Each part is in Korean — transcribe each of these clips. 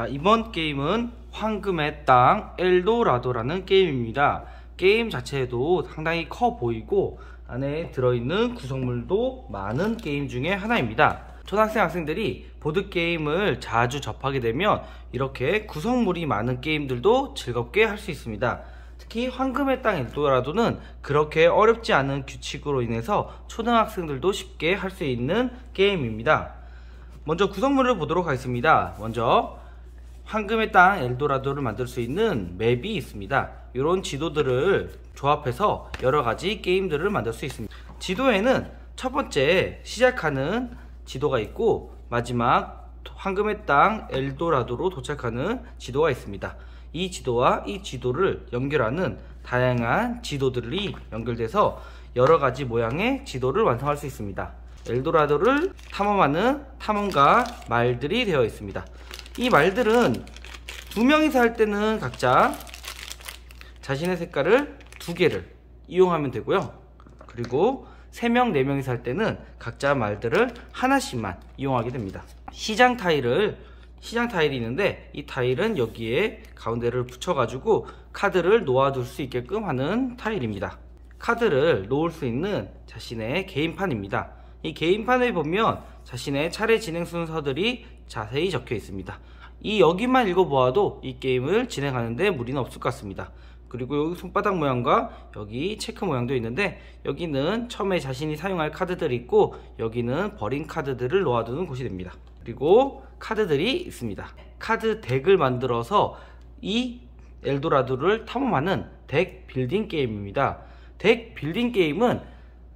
자, 이번 게임은 황금의 땅 엘도라도라는 게임입니다. 게임 자체도 상당히 커 보이고 안에 들어있는 구성물도 많은 게임 중에 하나입니다. 초등학생 학생들이 보드게임을 자주 접하게 되면 이렇게 구성물이 많은 게임들도 즐겁게 할 수 있습니다. 특히 황금의 땅 엘도라도는 그렇게 어렵지 않은 규칙으로 인해서 초등학생들도 쉽게 할 수 있는 게임입니다. 먼저 구성물을 보도록 하겠습니다. 먼저 황금의 땅 엘도라도를 만들 수 있는 맵이 있습니다. 이런 지도들을 조합해서 여러가지 게임들을 만들 수 있습니다. 지도에는 첫 번째 시작하는 지도가 있고 마지막 황금의 땅 엘도라도로 도착하는 지도가 있습니다. 이 지도와 이 지도를 연결하는 다양한 지도들이 연결돼서 여러가지 모양의 지도를 완성할 수 있습니다. 엘도라도를 탐험하는 탐험가 말들이 되어 있습니다. 이 말들은 두 명이서 할 때는 각자 자신의 색깔을 두 개를 이용하면 되고요. 그리고 3명, 4명이서 할 때는 각자 말들을 하나씩만 이용하게 됩니다. 시장 타일이 있는데 이 타일은 여기에 가운데를 붙여가지고 카드를 놓아둘 수 있게끔 하는 타일입니다. 카드를 놓을 수 있는 자신의 게임판입니다. 이 게임판에 보면 자신의 차례 진행 순서들이 자세히 적혀 있습니다. 여기만 읽어보아도 이 게임을 진행하는데 무리는 없을 것 같습니다. 그리고 여기 손바닥 모양과 여기 체크 모양도 있는데 여기는 처음에 자신이 사용할 카드들이 있고 여기는 버린 카드들을 놓아두는 곳이 됩니다. 그리고 카드들이 있습니다. 카드 덱을 만들어서 이 엘도라도를 탐험하는 덱 빌딩 게임입니다. 덱 빌딩 게임은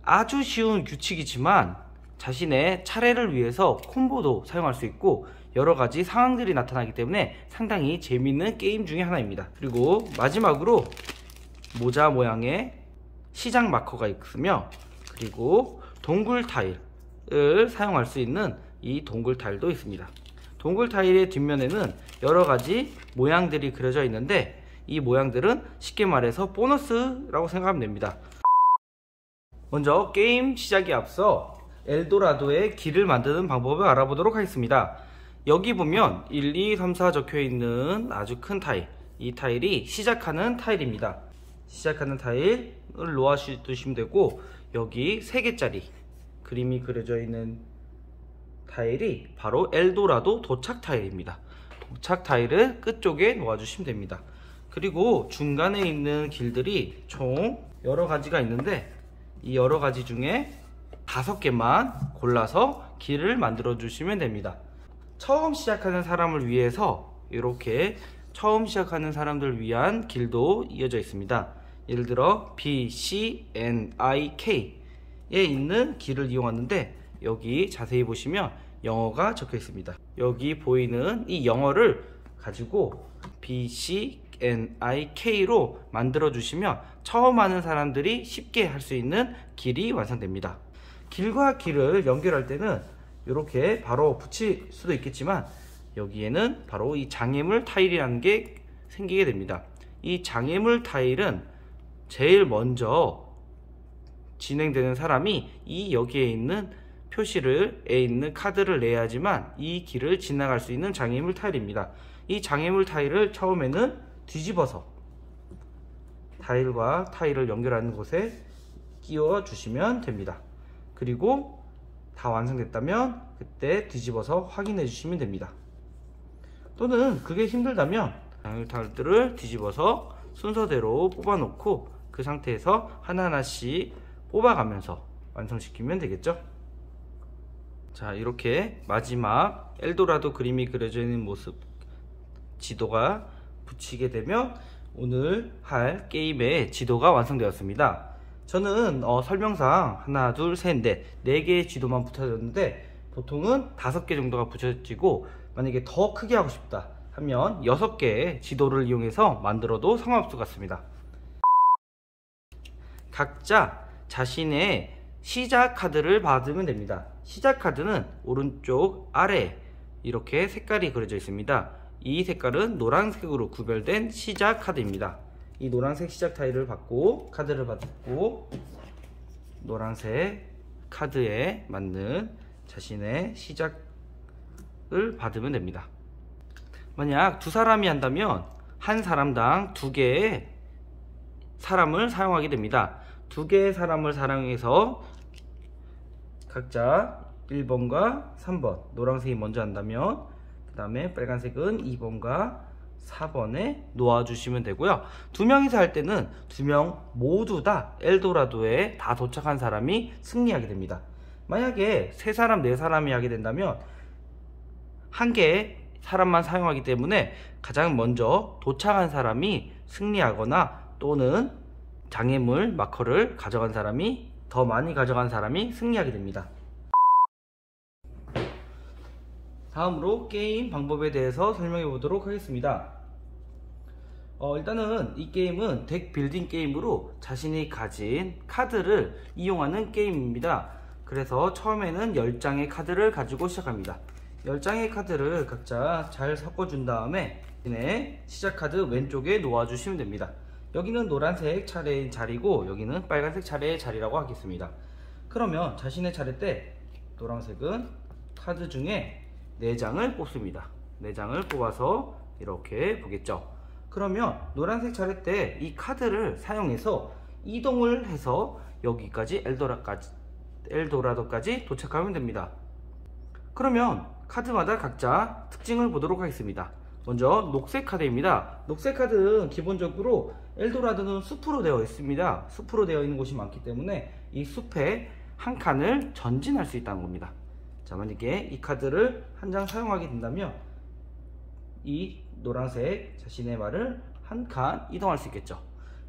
아주 쉬운 규칙이지만 자신의 차례를 위해서 콤보도 사용할 수 있고 여러가지 상황들이 나타나기 때문에 상당히 재미있는 게임 중에 하나입니다. 그리고 마지막으로 모자 모양의 시장 마커가 있으며 그리고 동굴 타일을 사용할 수 있는 이 동굴 타일도 있습니다. 동굴 타일의 뒷면에는 여러가지 모양들이 그려져 있는데 이 모양들은 쉽게 말해서 보너스라고 생각하면 됩니다. 먼저 게임 시작에 앞서 엘도라도의 길을 만드는 방법을 알아보도록 하겠습니다. 여기 보면 1, 2, 3, 4 적혀 있는 아주 큰 타일, 이 타일이 시작하는 타일입니다. 시작하는 타일을 놓아두시면 되고 여기 3개짜리 그림이 그려져 있는 타일이 바로 엘도라도 도착 타일입니다. 도착 타일을 끝쪽에 놓아주시면 됩니다. 그리고 중간에 있는 길들이 총 여러 가지가 있는데 이 여러 가지 중에 5개만 골라서 길을 만들어 주시면 됩니다. 처음 시작하는 사람을 위해서 이렇게 처음 시작하는 사람들 위한 길도 이어져 있습니다. 예를 들어 B, C, N, I, K에 있는 길을 이용하는데 여기 자세히 보시면 영어가 적혀 있습니다. 여기 보이는 이 영어를 가지고 B, C, N, I, K로 만들어 주시면 처음 하는 사람들이 쉽게 할 수 있는 길이 완성됩니다. 길과 길을 연결할 때는 이렇게 바로 붙일 수도 있겠지만 여기에는 바로 이 장애물 타일이라는 게 생기게 됩니다. 이 장애물 타일은 제일 먼저 진행되는 사람이 여기에 있는 표시에 있는 카드를 내야지만 이 길을 지나갈 수 있는 장애물 타일입니다. 이 장애물 타일을 처음에는 뒤집어서 타일과 타일을 연결하는 곳에 끼워 주시면 됩니다. 그리고 다 완성됐다면 그때 뒤집어서 확인해 주시면 됩니다. 또는 그게 힘들다면 장애물 타일들을 뒤집어서 순서대로 뽑아 놓고 그 상태에서 하나하나씩 뽑아가면서 완성시키면 되겠죠. 자, 이렇게 마지막 엘도라도 그림이 그려져 있는 모습 지도가 붙이게 되면 오늘 할 게임의 지도가 완성되었습니다. 저는 설명상 하나, 둘, 셋, 넷 4개의 지도만 붙여졌는데 보통은 5개 정도가 붙여지고 만약에 더 크게 하고 싶다 하면 6개의 지도를 이용해서 만들어도 상관없을 것 같습니다. 각자 자신의 시작 카드를 받으면 됩니다. 시작 카드는 오른쪽 아래에 이렇게 색깔이 그려져 있습니다. 이 색깔은 노란색으로 구별된 시작 카드입니다. 이 노란색 시작 타일을 받고 카드를 받고 노란색 카드에 맞는 자신의 시작을 받으면 됩니다. 만약 두 사람이 한다면 한 사람당 두 개의 사람을 사용하게 됩니다. 두 개의 사람을 사용해서 각자 1번과 3번, 노란색이 먼저 한다면 그 다음에 빨간색은 2번과 4번에 놓아주시면 되고요. 두 명이서 할 때는 두 명 모두 다 엘도라도에 다 도착한 사람이 승리하게 됩니다. 만약에 세 사람, 네 사람이 하게 된다면 한 개의 사람만 사용하기 때문에 가장 먼저 도착한 사람이 승리하거나 또는 장애물 마커를 가져간 사람이 더 많이 가져간 사람이 승리하게 됩니다. 다음으로 게임 방법에 대해서 설명해 보도록 하겠습니다. 일단은 이 게임은 덱 빌딩 게임으로 자신이 가진 카드를 이용하는 게임입니다. 그래서 처음에는 10장의 카드를 가지고 시작합니다. 10장의 카드를 각자 잘 섞어준 다음에 시작 카드 왼쪽에 놓아주시면 됩니다. 여기는 노란색 차례의 자리고 여기는 빨간색 차례의 자리라고 하겠습니다. 그러면 자신의 차례 때 노란색은 카드 중에 4장을 뽑습니다. 4장을 뽑아서 이렇게 보겠죠. 그러면 노란색 차례 때 이 카드를 사용해서 이동을 해서 여기까지 엘도라도까지 도착하면 됩니다. 그러면 카드마다 각자 특징을 보도록 하겠습니다. 먼저 녹색 카드입니다. 녹색 카드는 기본적으로 엘도라도는 숲으로 되어 있습니다. 숲으로 되어 있는 곳이 많기 때문에 이 숲에 한 칸을 전진할 수 있다는 겁니다. 자, 만약에 이 카드를 한 장 사용하게 된다면 이 노란색 자신의 말을 한 칸 이동할 수 있겠죠.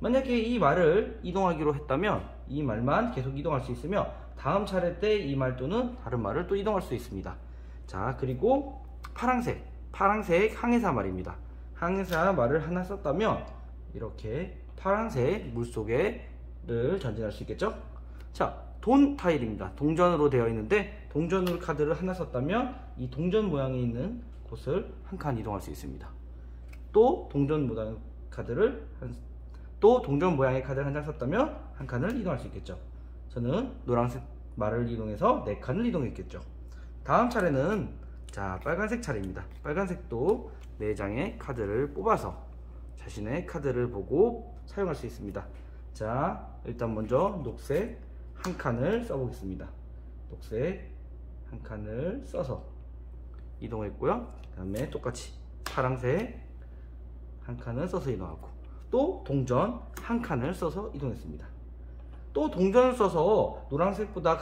만약에 이 말을 이동하기로 했다면 이 말만 계속 이동할 수 있으며 다음 차례 때 이 말 또는 다른 말을 또 이동할 수 있습니다. 자, 그리고 파란색 항해사 말입니다. 항해사 말을 하나 썼다면 이렇게 파란색 물속에를 전진할 수 있겠죠. 자, 돈 타일입니다. 동전으로 되어 있는데 동전 카드를 하나 썼다면 이 동전 모양이 있는 곳을 한 칸 이동할 수 있습니다. 또 동전 모양의 카드를 한 장 썼다면 한 칸을 이동할 수 있겠죠. 저는 노란색 말을 이동해서 4칸을 이동했겠죠. 다음 차례는 자, 빨간색 차례입니다. 빨간색도 4장의 카드를 뽑아서 자신의 카드를 보고 사용할 수 있습니다. 자, 일단 먼저 녹색 한 칸을 써보겠습니다. 녹색 한 칸을 써서 이동했고요. 그 다음에 똑같이 파란색 한 칸을 써서 이동하고 또 동전 한 칸을 써서 이동했습니다. 또 동전을 써서 노란색보다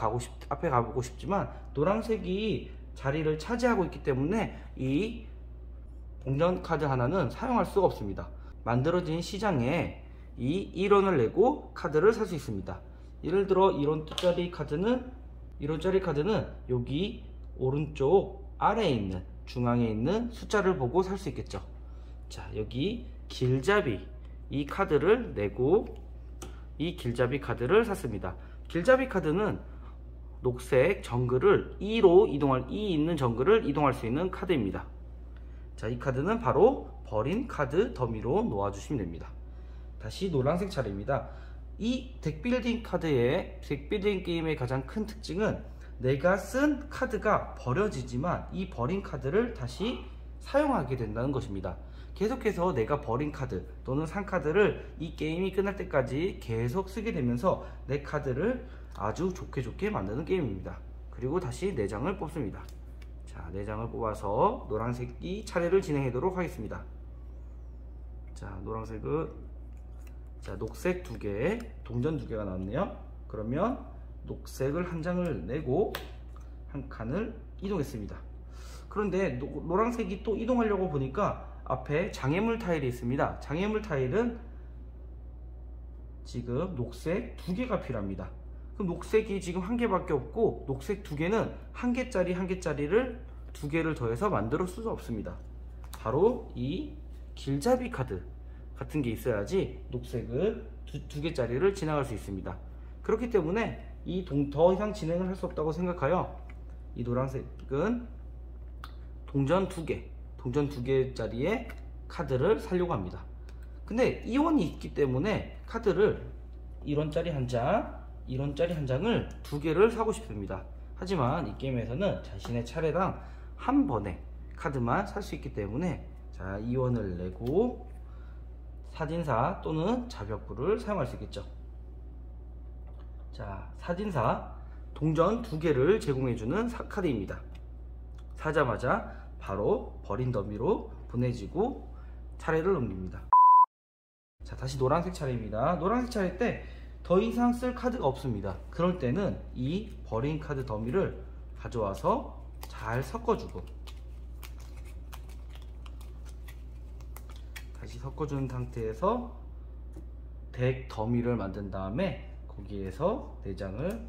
앞에 가보고 싶지만 노란색이 자리를 차지하고 있기 때문에 이 동전 카드 하나는 사용할 수가 없습니다. 만들어진 시장에 이 1원을 내고 카드를 살 수 있습니다. 예를 들어 1원짜리 카드는 여기 오른쪽 아래에 있는 중앙에 있는 숫자를 보고 살 수 있겠죠. 자, 여기 길잡이 이 카드를 내고 이 길잡이 카드를 샀습니다. 길잡이 카드는 녹색 정글을 2 있는 정글을 이동할 수 있는 카드입니다. 자, 이 카드는 바로 버린 카드 더미로 놓아주시면 됩니다. 다시 노란색 차례입니다. 이 덱빌딩 게임의 가장 큰 특징은 내가 쓴 카드가 버려지지만 이 버린 카드를 다시 사용하게 된다는 것입니다. 계속해서 내가 버린 카드 또는 산 카드를 이 게임이 끝날 때까지 계속 쓰게 되면서 내 카드를 아주 좋게 만드는 게임입니다. 그리고 다시 4장을 뽑습니다. 자, 4장을 뽑아서 노란색이 차례를 진행하도록 하겠습니다. 자, 노란색은 녹색 2개, 동전 2개가 나왔네요. 그러면 녹색을 한 장을 내고 한 칸을 이동했습니다. 그런데 노란색이 또 이동하려고 보니까 앞에 장애물 타일이 있습니다. 장애물 타일은 지금 녹색 2개가 필요합니다. 그럼 녹색이 지금 1개밖에 없고 녹색 2개는 1개짜리를 2개를 더해서 만들 수 없습니다. 바로 이 길잡이 카드 같은 게 있어야지 녹색을 2개짜리를 지나갈 수 있습니다. 그렇기 때문에 더 이상 진행을 할 수 없다고 생각하여 이 노란색은 동전 2개짜리의 카드를 사려고 합니다. 근데 2원이 있기 때문에 카드를 1원짜리 한 장, 1원짜리 한 장을 2개를 사고 싶습니다. 하지만 이 게임에서는 자신의 차례당 한 번에 카드만 살 수 있기 때문에 자, 이원을 내고 사진사 또는 자벽부를 사용할 수 있겠죠. 자, 사진사 동전 2개를 제공해주는 카드입니다. 사자마자 바로 버린 더미로 보내지고 차례를 넘깁니다. 자, 다시 노란색 차례입니다. 노란색 차례 때 더 이상 쓸 카드가 없습니다. 그럴 때는 이 버린 카드 더미를 가져와서 잘 섞어주고 다시 섞어준 상태에서 덱 더미를 만든 다음에 거기에서 4장을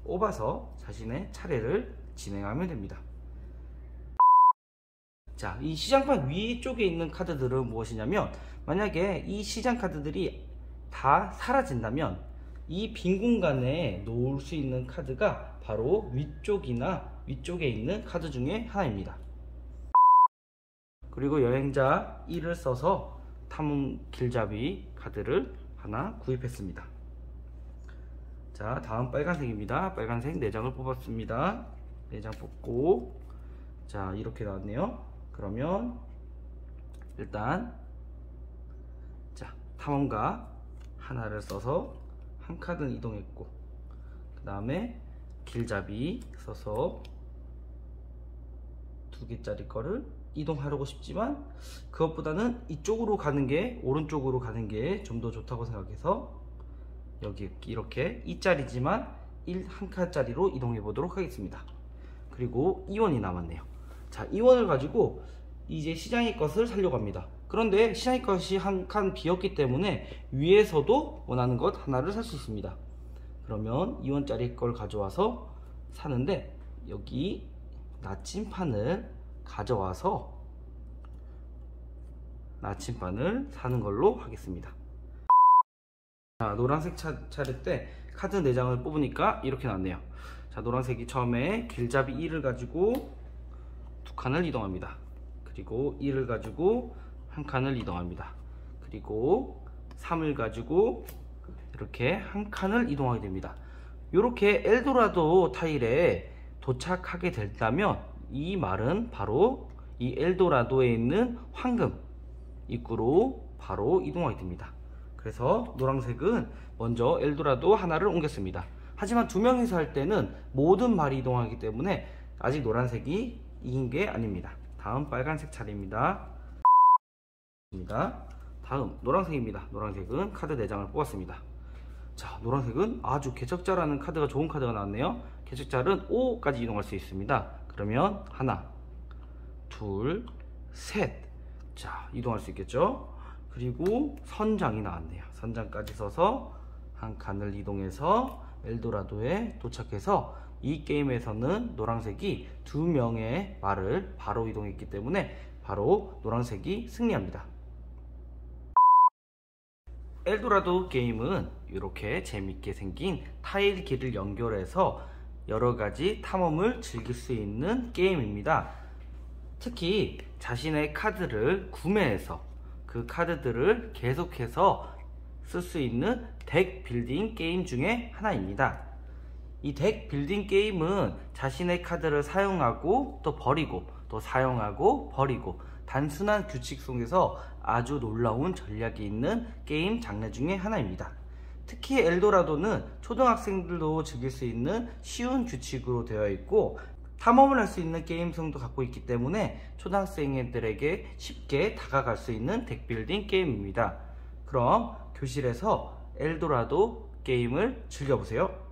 뽑아서 자신의 차례를 진행하면 됩니다. 자, 이 시장판 위쪽에 있는 카드들은 무엇이냐면, 만약에 이 시장 카드들이 다 사라진다면 이 빈 공간에 놓을 수 있는 카드가 바로 위쪽에 있는 카드 중에 하나입니다. 그리고 여행자 1을 써서 탐험 길잡이 카드를 하나 구입했습니다. 자, 다음 빨간색입니다. 빨간색 4장을 뽑았습니다. 4장 뽑고, 자, 이렇게 나왔네요. 그러면 일단 자, 탐험가 하나를 써서 한 카드는 이동했고, 그 다음에 길잡이 써서 2개짜리 거를 이동하려고 싶지만 그것보다는 이쪽으로 가는 게, 오른쪽으로 가는 게 좀 더 좋다고 생각해서 여기 이렇게 2짜리지만 한 칸짜리로 이동해 보도록 하겠습니다. 그리고 이원이 남았네요. 자, 이원을 가지고 이제 시장의 것을 사려고 합니다. 그런데 시장의 것이 한 칸 비었기 때문에 위에서도 원하는 것 하나를 살 수 있습니다. 그러면 2원짜리 걸 가져와서 사는데, 여기 나침판을 가져와서 나침판을 사는 걸로 하겠습니다. 자, 노란색 차례 때 카드 4장을 뽑으니까 이렇게 나왔네요. 자, 노란색이 처음에 길잡이 1을 가지고 2칸을 이동합니다. 그리고 1을 가지고 1칸을 이동합니다. 그리고 3을 가지고 이렇게 1칸을 이동하게 됩니다. 이렇게 엘도라도 타일에 도착하게 된다면 이 말은 바로 이 엘도라도에 있는 황금 입구로 바로 이동하게 됩니다. 그래서 노란색은 먼저 엘도라도 하나를 옮겼습니다. 하지만 2명이서 할 때는 모든 말이 이동하기 때문에 아직 노란색이 이긴 게 아닙니다. 다음 빨간색 차례입니다. 다음 노란색입니다. 노란색은 카드 4장을 뽑았습니다. 자, 노란색은 아주 개척자라는 카드가 좋은 카드가 나왔네요. 개척자는 5까지 이동할 수 있습니다. 그러면 하나, 둘, 셋. 자, 이동할 수 있겠죠. 그리고 선장이 나왔네요. 선장까지 써서 한 칸을 이동해서 엘도라도에 도착해서, 이 게임에서는 노란색이 2명의 말을 바로 이동했기 때문에 바로 노란색이 승리합니다. 엘도라도 게임은 이렇게 재밌게 생긴 타일 길을 연결해서 여러가지 탐험을 즐길 수 있는 게임입니다. 특히 자신의 카드를 구매해서 그 카드들을 계속해서 쓸 수 있는 덱 빌딩 게임 중에 하나입니다. 이 덱 빌딩 게임은 자신의 카드를 사용하고 또 버리고 또 사용하고 버리고, 단순한 규칙 속에서 아주 놀라운 전략이 있는 게임 장르 중에 하나입니다. 특히 엘도라도는 초등학생들도 즐길 수 있는 쉬운 규칙으로 되어 있고, 탐험을 할 수 있는 게임성도 갖고 있기 때문에 초등학생들에게 쉽게 다가갈 수 있는 덱빌딩 게임입니다. 그럼 교실에서 엘도라도 게임을 즐겨보세요.